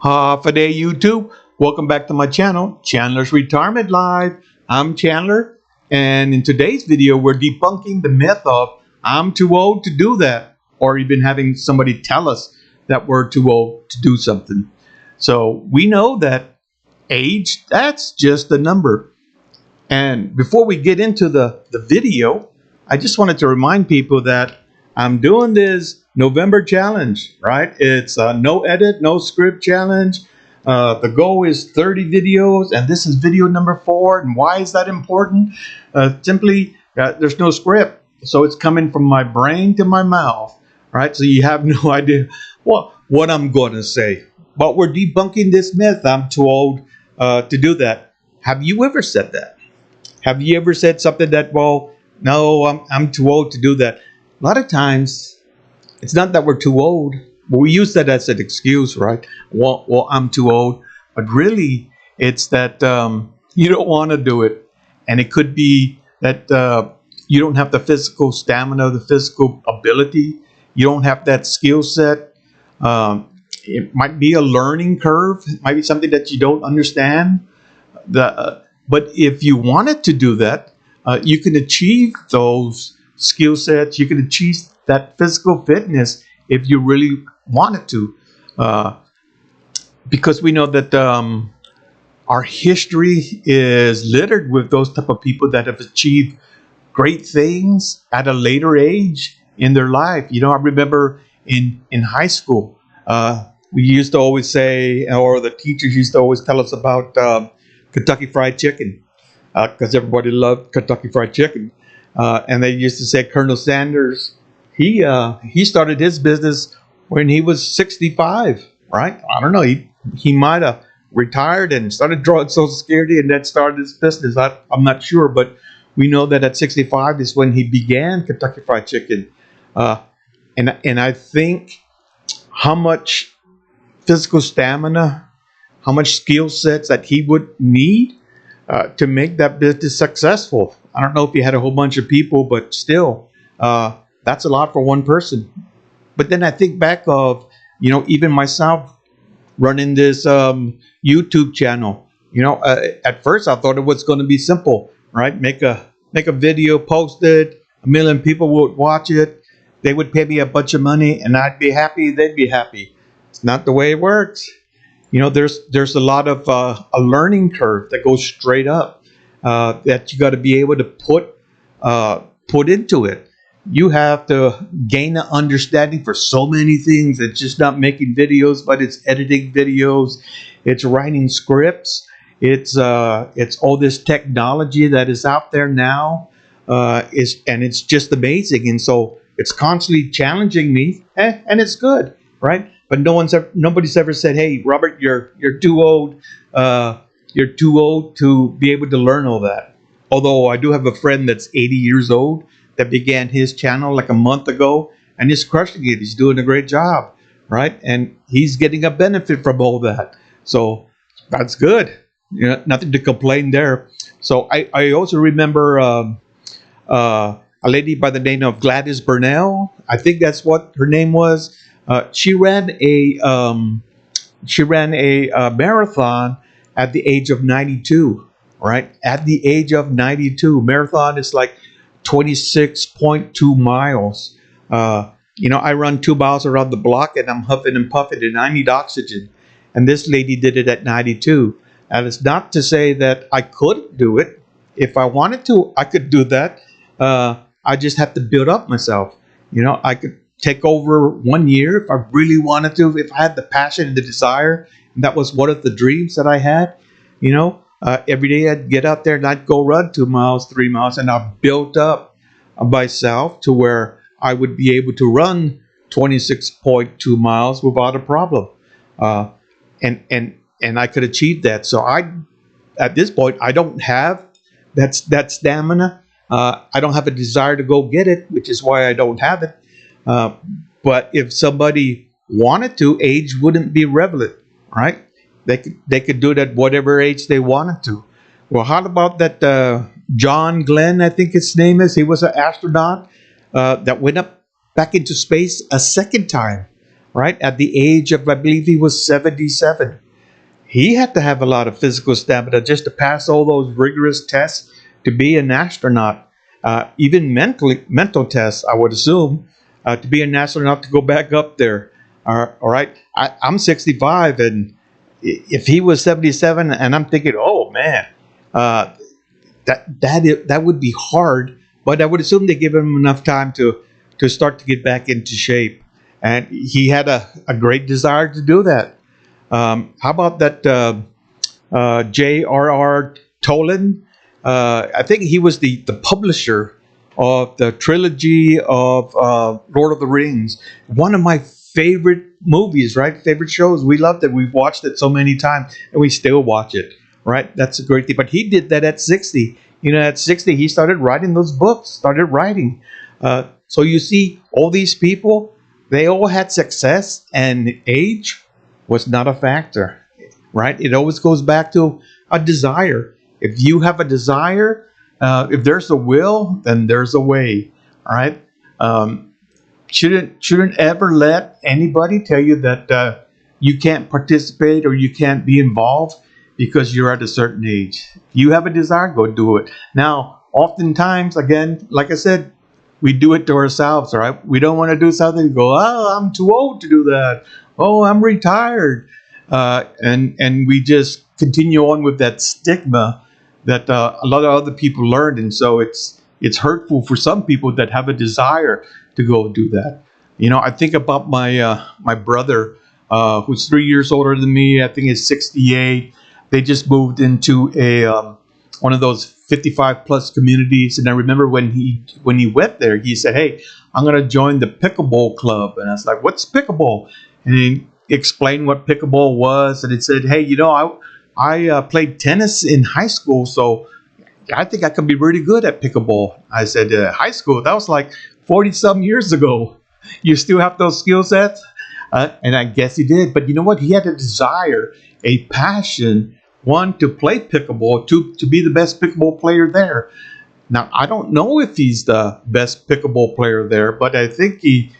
Half a day, YouTube. Welcome back to my channel, Chandler's Retirement Live. I'm Chandler, and in today's video, we're debunking the myth of I'm too old to do that, or even having somebody tell us that we're too old to do something. So we know that age, that's just a number. And before we get into the video, I just wanted to remind people that I'm doing this November challenge, right? It's a no edit, no script challenge. The goal is 30 videos, and this is video number 4. And why is that important? Simply, there's no script. So it's coming from my brain to my mouth, right? So you have no idea what I'm going to say. But we're debunking this myth. I'm too old to do that. Have you ever said that? Have you ever said something that, well, no, I'm too old to do that? A lot of times, it's not that we're too old, but we use that as an excuse, right? Well, I'm too old. But really, it's that you don't want to do it. And it could be that you don't have the physical stamina, the physical ability. You don't have that skill set. It might be a learning curve. It might be something that you don't understand. But if you wanted to do that, you can achieve those skill sets. You can achieve that physical fitness if you really wanted to. Because we know that our history is littered with those type of people that have achieved great things at a later age in their life. You know, I remember in high school, we used to always say, or the teachers used to always tell us about Kentucky Fried Chicken, because everybody loved Kentucky Fried Chicken. And they used to say Colonel Sanders, he started his business when he was 65, right? I don't know. He might have retired and started drawing Social Security and then started his business. I'm not sure, but we know that at 65 is when he began Kentucky Fried Chicken. And I think how much physical stamina, how much skill sets that he would need to make that business successful. I don't know if he had a whole bunch of people, but still, that's a lot for one person. But then I think back of, even myself running this YouTube channel. At first I thought it was going to be simple, right? Make a video, post it, 1 million people would watch it. They would pay me a bunch of money, and I'd be happy. They'd be happy. It's not the way it works. There's a lot of a learning curve that goes straight up that you got to be able to put into it. You have to gain an understanding for so many things. It's just not making videos, but it's editing videos, it's writing scripts, it's all this technology that is out there now, and it's just amazing. And so it's constantly challenging me, and it's good, right? But nobody's ever said, "Hey, Robert, you're too old. You're too old to be able to learn all that." Although I do have a friend that's 80 years old that began his channel like a month ago, and he's crushing it. He's doing a great job, right? And he's getting a benefit from all that. So that's good. Nothing to complain there. So I also remember a lady by the name of Gladys Burnell. I think that's what her name was. She ran a marathon at the age of 92, right? At the age of 92, marathon is like 26.2 miles. I run 2 miles around the block, and I'm huffing and puffing, and I need oxygen. And this lady did it at 92. And it's not to say that I couldn't do it. If I wanted to, I could do that. I just have to build up myself. I could take over 1 year if I really wanted to, if I had the passion and the desire. And that was one of the dreams that I had. Every day I'd get out there and I'd go run 2 miles, 3 miles, and I built up myself to where I would be able to run 26.2 miles without a problem. And I could achieve that. So at this point, I don't have that stamina. I don't have a desire to go get it, which is why I don't have it. But if somebody wanted to, age wouldn't be relevant, right? They could do it at whatever age they wanted to. Well, how about that John Glenn, I think his name is. He was an astronaut that went up back into space a second time, right? At the age of, I believe he was 77. He had to have a lot of physical stamina just to pass all those rigorous tests to be an astronaut. Even mental tests, I would assume, to be an astronaut to go back up there. All right, I'm 65, and if he was 77, and I'm thinking, oh man, uh, that would be hard. But I would assume they give him enough time to start to get back into shape, and he had a great desire to do that. How about that J.R.R. Tolkien? I think he was the publisher of the trilogy of Lord of the Rings. One of my favorite movies, right? Favorite shows. We loved it. We've watched it so many times, and we still watch it, right? That's a great thing. But he did that at 60. At 60, he started writing those books, started writing. So you see, all these people, they all had success, and age was not a factor, right? It always goes back to a desire. If you have a desire, if there's a will, then there's a way. All right. Shouldn't ever let anybody tell you that you can't participate or you can't be involved because you're at a certain age. If you have a desire, go do it. Now, oftentimes, again, like I said, we do it to ourselves, all right? We don't want to do something and go, oh, I'm too old to do that. Oh, I'm retired. And we just continue on with that stigma that a lot of other people learned. And so it's hurtful for some people that have a desire to go do that. I think about my brother, who's 3 years older than me. I think he's 68. They just moved into a one of those 55 plus communities, and I remember when he went there, he said, "Hey, I'm going to join the pickleball club." And I was like, "What's pickleball?" And he explained what pickleball was, and he said, "Hey, I played tennis in high school, so I think I can be really good at pickleball." I said, "High school? That was like 40 some years ago. You still have those skill sets?" And I guess he did. But you know what? He had a desire, a passion, one, to play pickleball, to be the best pickleball player there. Now, I don't know if he's the best pickleball player there, but I think he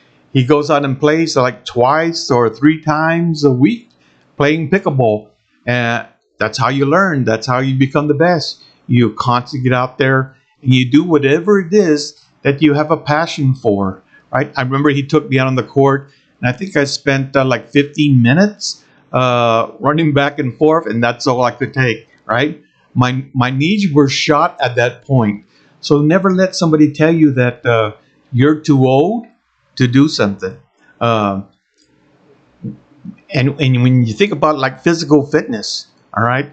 goes out and plays like twice or three times a week playing pickleball. And that's how you learn. That's how you become the best. You constantly get out there and you do whatever it is that you have a passion for, right? I remember he took me out on the court, and I think I spent like 15 minutes running back and forth, and that's all I could take, right? My knees were shot at that point. So never let somebody tell you that you're too old to do something. Uh, and when you think about like physical fitness, all right,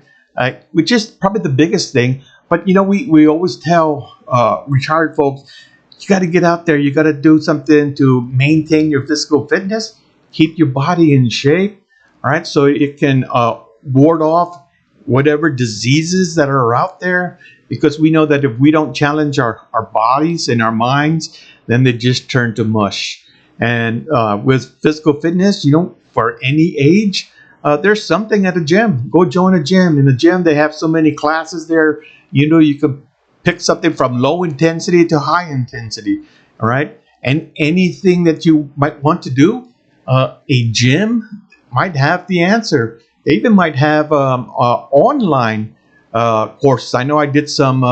which is probably the biggest thing. But we always tell retired folks, you got to get out there. You got to do something to maintain your physical fitness, keep your body in shape, all right, so it can ward off whatever diseases that are out there. Because we know that if we don't challenge our bodies and our minds, then they just turn to mush. And with physical fitness, for any age, there's something at a gym. Go join a gym. In a gym, they have so many classes there. You can pick something from low intensity to high intensity. All right. And anything that you might want to do, a gym might have the answer. They even might have online courses. I know I did some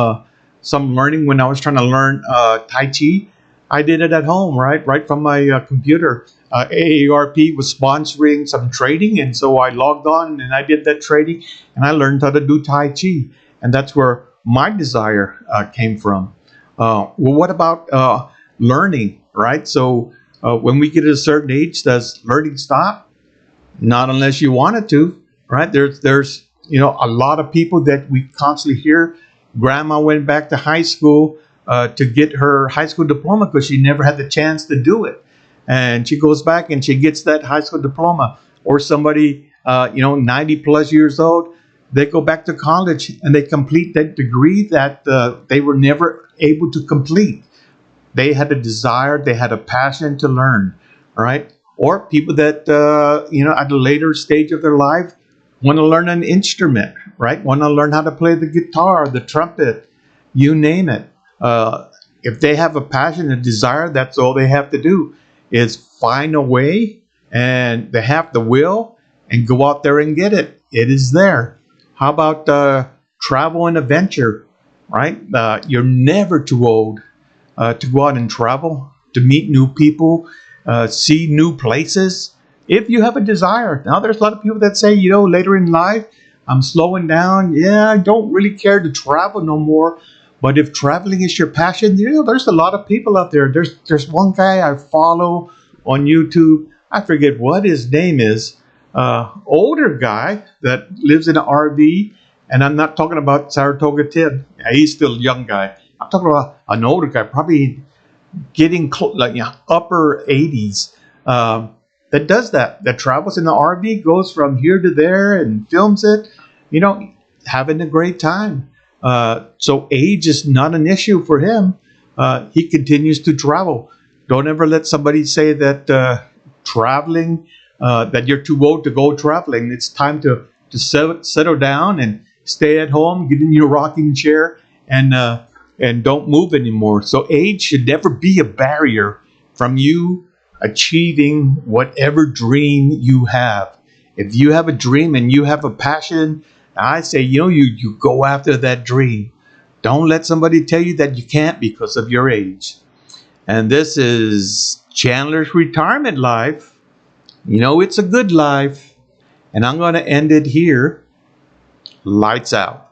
learning when I was trying to learn Tai Chi. I did it at home, right from my computer. AARP was sponsoring some training, and so I logged on and I did that training, and I learned how to do Tai Chi, and that's where my desire came from. Well, what about learning, right? So when we get to a certain age, does learning stop? Not unless you want it to, right? There's a lot of people that we constantly hear. Grandma went back to high school to get her high school diploma because she never had the chance to do it, and she goes back and she gets that high school diploma. Or somebody 90 plus years old, they go back to college and they complete that degree that they were never able to complete. They had a desire, they had a passion to learn, right? Or people that at a later stage of their life want to learn an instrument, right? Want to learn how to play the guitar, the trumpet, you name it. If they have a passion, a desire, that's all they have to do is find a way and they have the will and go out there and get it. It is there. How about travel and adventure, right? You're never too old to go out and travel, to meet new people, see new places, if you have a desire. Now, there's a lot of people that say, later in life, I'm slowing down. Yeah, I don't really care to travel no more. But if traveling is your passion, there's a lot of people out there. There's one guy I follow on YouTube. I forget what his name is. Older guy that lives in an RV, and I'm not talking about Saratoga Tim. Yeah, he's still a young guy. I'm talking about an older guy, probably getting like upper 80s. That does that. That travels in the RV, goes from here to there, and films it. Having a great time. So age is not an issue for him. He continues to travel. Don't ever let somebody say that traveling, that you're too old to go traveling. It's time to settle down and stay at home, get in your rocking chair, and don't move anymore. So age should never be a barrier from you achieving whatever dream you have. If you have a dream and you have a passion, I say, you go after that dream. Don't let somebody tell you that you can't because of your age. And this is Chandler's retirement life. It's a good life. And I'm going to end it here. Lights out.